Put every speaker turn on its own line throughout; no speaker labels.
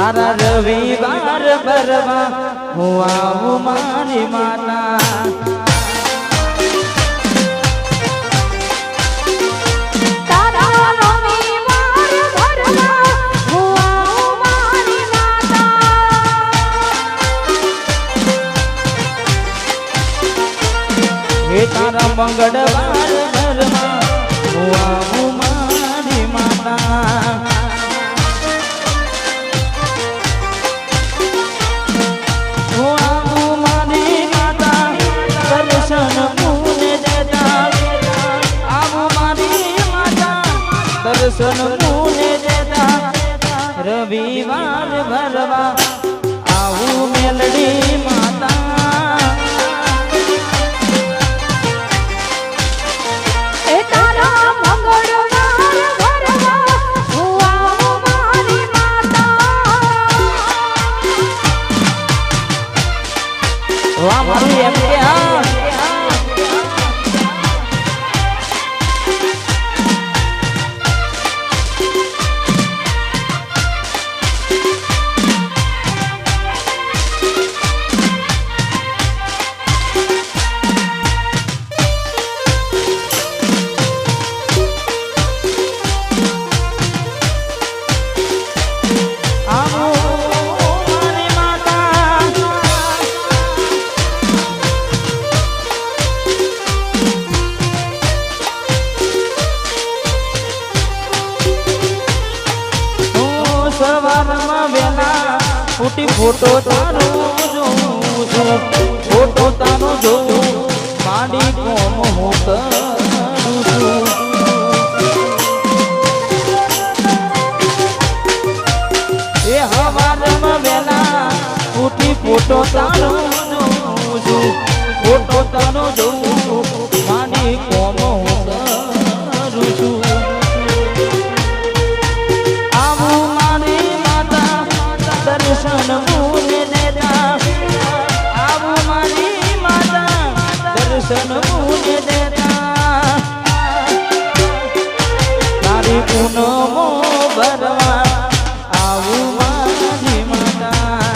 તારા રવિવાર ભરવા હું આવું મારી માતા તારા મંગળવાર ઘરમાં હું આવું મારી માતા હું આવું મારી માતા દર્શન મુને દેતા આવું મારી માતા દર્શન મુને દેતા રવિવાર ભરવા આવું મેલડી માતા સવારમાં વેલા ઉઠી ફોટો તારો જોઉં છું ફોટો તારો જોઉં માડી કોમ હું કરું છું એ સવારમાં વેલા ઉઠી ફોટો તારો જોઉં છું ફોટો તારો જોઉં માડી કોમ હું કરું છું દર્શન મુને દેતા આવું મારી માતા દર્શન મુને દેતા તારી પૂનમો ભરવા આવું મારી માતા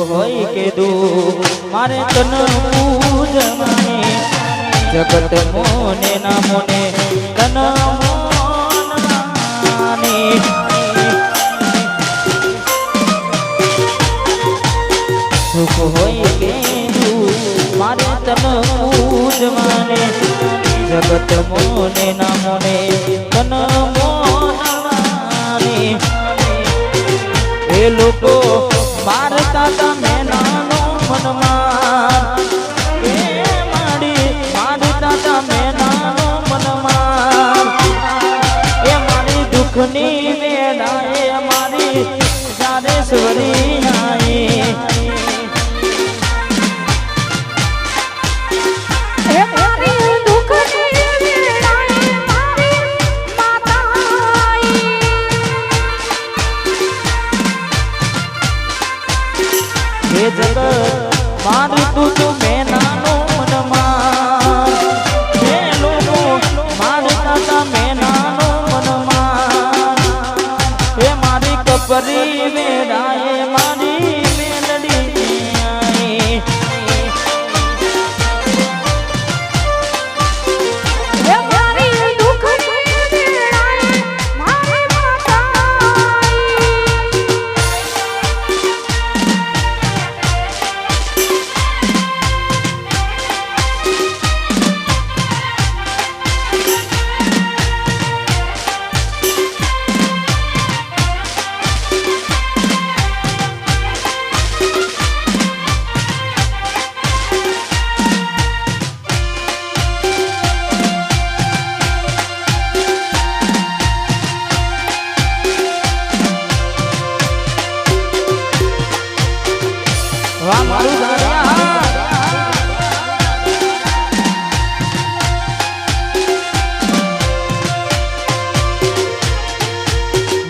હોય કે દુઃખ મારે તન પૂજવાની જગત મોને ના મોને તન મોનવાની સુખ હોય કે દુઃખ મારે તન પૂજવાની જગત મોને ના મોને તન મોનવાની એ લોકો મારતા તમે નાનો મનમાં એ માડી મારતા તમે નાનો મનમાં એ મારી દુઃખની વેળા એ મારી જારેશ્વરી આઈ જગત મારું તું મેં નાનો મનમાં એ લોકો મારતા તમે નાનો મનમાં એ મારી કપરી વેડા એ મારી મેલડી આઈ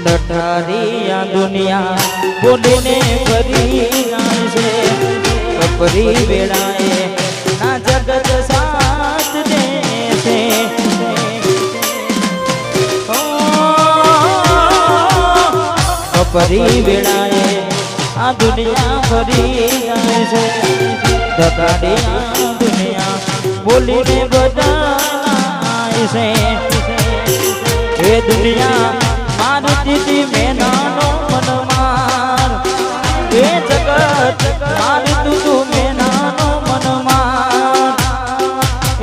નઠારી આ દુનિયા બોલીને ફરી જાય છે કપરી વેળાએ ના જગત સાથ દે છે કપરી વેળાએ આ દુનિયા ફરી જાય છે ધકાડી આ દુનિયા બોલીને બધાય છે એ દુનિયા મારતી મેનાનો મનમાર એ જગત મારતું મેનાનો મનમાર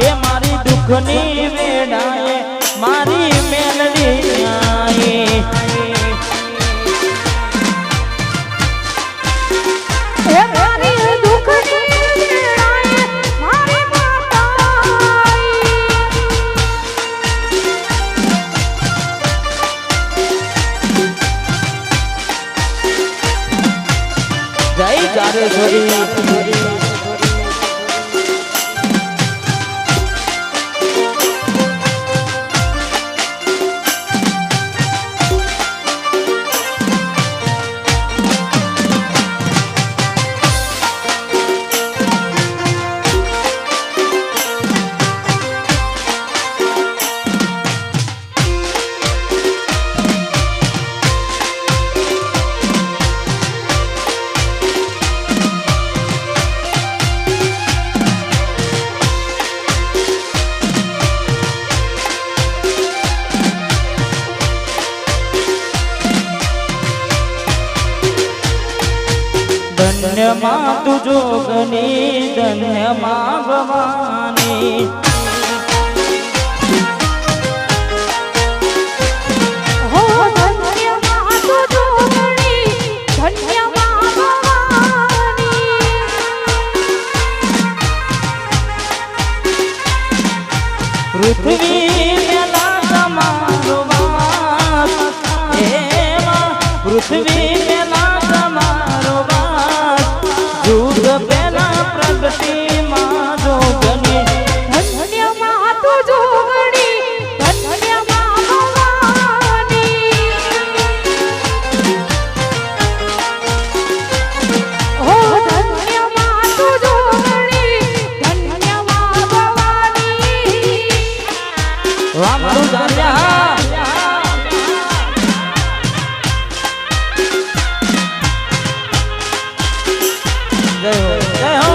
એ મારી દુઃખની વેડાએ મારી મેલડી આઈ धन्य मां तू जोगनी धन्य मां भवानी
हो धन्य मां तू जोगनी धन्य मां भवानी
पृथ्वी मेला समारो वास हे मां पृथ्वी मेला समारो जुग पेला प्रगति मां जोगनी
धन्य मां तू जोगनी धन्य मां भवानी हो धन्य मां तू जोगनी धन्य मां भवानी
वाह तू जान्या जय हो जय हो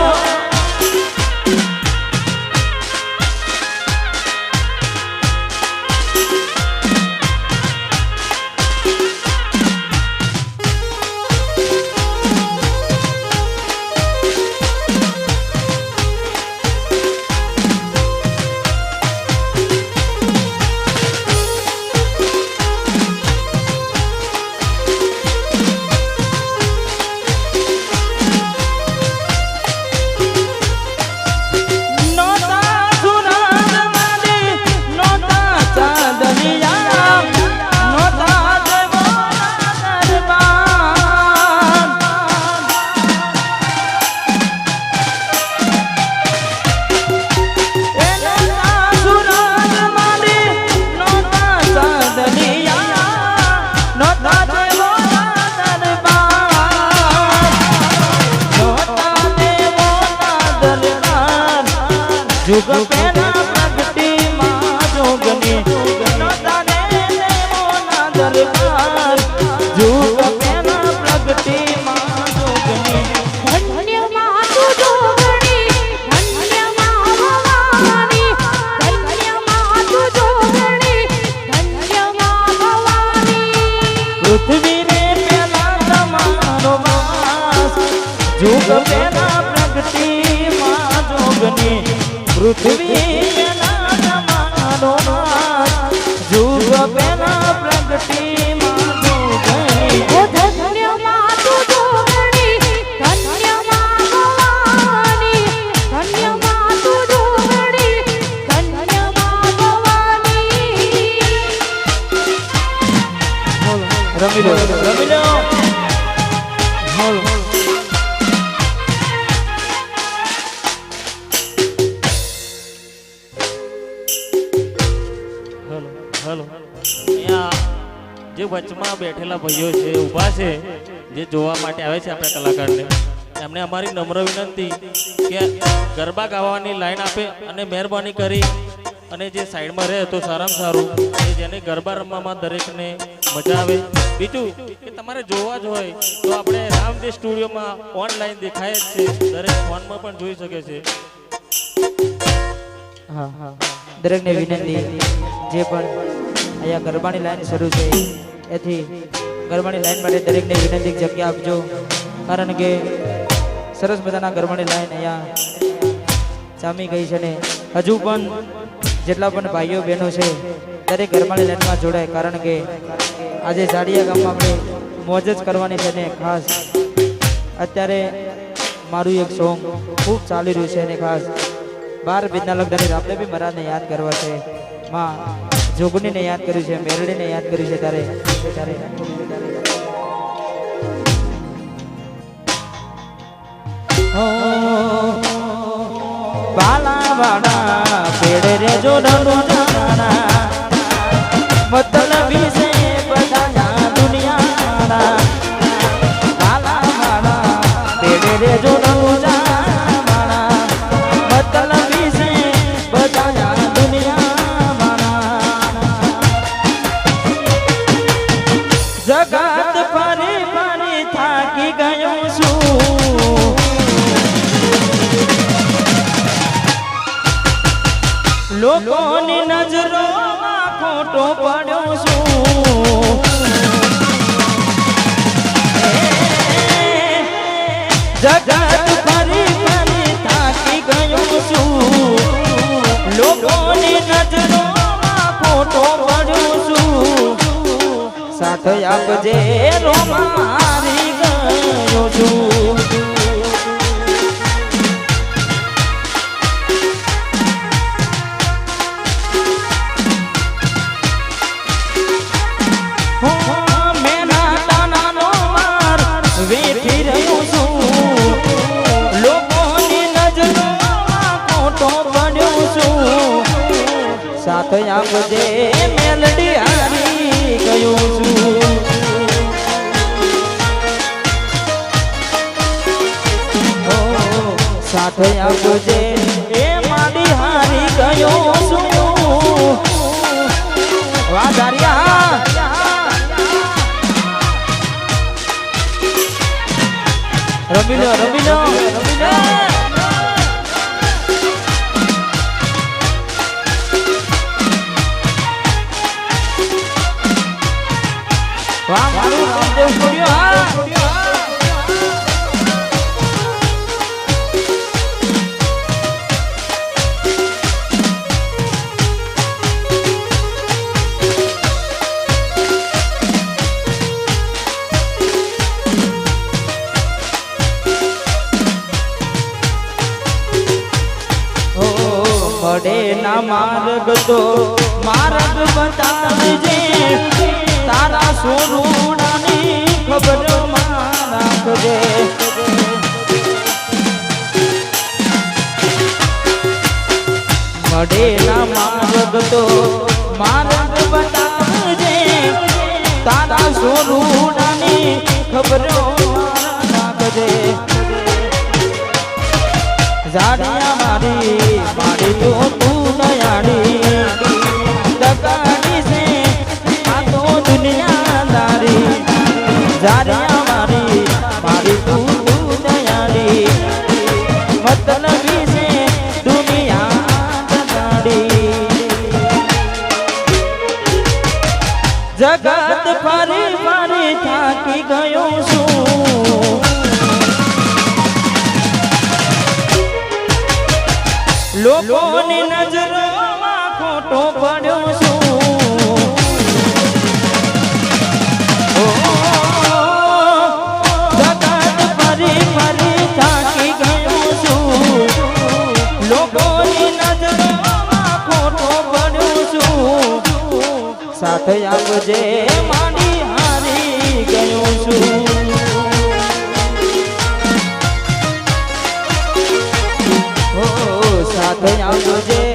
जुग पेना प्रगति मां जोगनी नोताने देवो ना दरबार जुग पेना प्रगति मां जोगनी
धन्य मां तू जोगनी धन्य मां भवानी धन्य मां तू जोगनी धन्य मां भवानी
पृथ्वी रे पेला तमारो वास जुग पेना प्रगति मां जोगनी पृथ्वी पेला तमारो वास जुग पेला प्रगति मां जोगनी
ओ धन्य मां तू जोगनी धन्य मां भवानी धन्य मां तू जोगनी धन्य मां भवानी
रमी लो हेलो
જે વચમાં બેઠેલા ભાઈઓ છે ઊભા છે જે જોવા માટે આવે છે આપણા કલાકારને એમને અમારી નમ્ર વિનંતી કે ગરબા ગાવાની લાઈન આપે અને મહેરબાની કરી અને જે સાઈડમાં રહે તો સારામાં સારું કે જેને ગરબા રમવામાં દરેકને મજા આવે બીજું કે તમારે જોવા જ હોય તો આપણે રામદેવ સ્ટુડિયોમાં ઓનલાઈન દેખાય જ છે દરેક ફોનમાં પણ જોઈ શકે છે
હા દરેકને વિનંતી જે પણ અહીંયા ગરબાની લાઈન શરૂ છે એથી ગરબાની લાઈન માટે દરેકને વિનંતી જગ્યા આપજો કારણ કે સરસ મજાના ગરબાની લાઈન અહીંયા જામી ગઈ છે ને હજુ પણ જેટલા પણ ભાઈઓ બહેનો છે દરેક ગરબાની લાઈનમાં જોડાય કારણ કે આજે ઝાડિયા ગામમાં આપણે મોજ જ કરવાની છે ને ખાસ અત્યારે મારું એક સોંગ ખૂબ ચાલી રહ્યું છે અને ખાસ 12 બીજના લગ્નની રામને બી મહારાજને યાદ કરવા છે માં જોગણીને યાદ કર્યું છે મેરડીને યાદ કર્યું છે તારે બાલા વાડા પેડ રે જોડનો જાના મતલબી છે બધા દુનિયાના બાલા વાડા પેડ રે જોડનો જાના મતલબી છે બધા દુનિયાના જગત ફરી ફરી થાકી ગયો છું લોકોની નજરોમાં ખોટો પડ્યો છું જગત ફરી ફરી થાકી ગયો છું લોકોની નજરોમાં ખોટો પડ્યો છું સાથ આપજે રોમા મારી ગયો છું સાથ આપજે મેલડી હારી ગયો છું સાથ આપજે એ માડી હારી ગયો છું વાહ દારિયા રમી લો વાહ મારું રામદેવ સ્ટુડિયો મળે ના માર્ગ તો માર્ગ બતાવજે તારા સ્વરૂપની ખબર રાખજે મળે ના માર્ગ તો માર્ગ બતાવજે તારા સ્વરૂપની ખબર રાખજે ઝાડિયા મારી તો તું નયાડી દગાડી છે આ તો દુનિયાદારી ઝાડિયા મારી તું નયાડી મતલબી છે દુનિયા દગાડી જગત ફરી ફરી થાકી ગયો છું લોકોની નજરોમાં ખોટો પડ્યો છું જગત ફરી ફરી થાકી ગયો છું લોકોની નજરોમાં ખોટો પડ્યો છું સાથે આપજે માડી હારી ગયો છું સાથે આવજે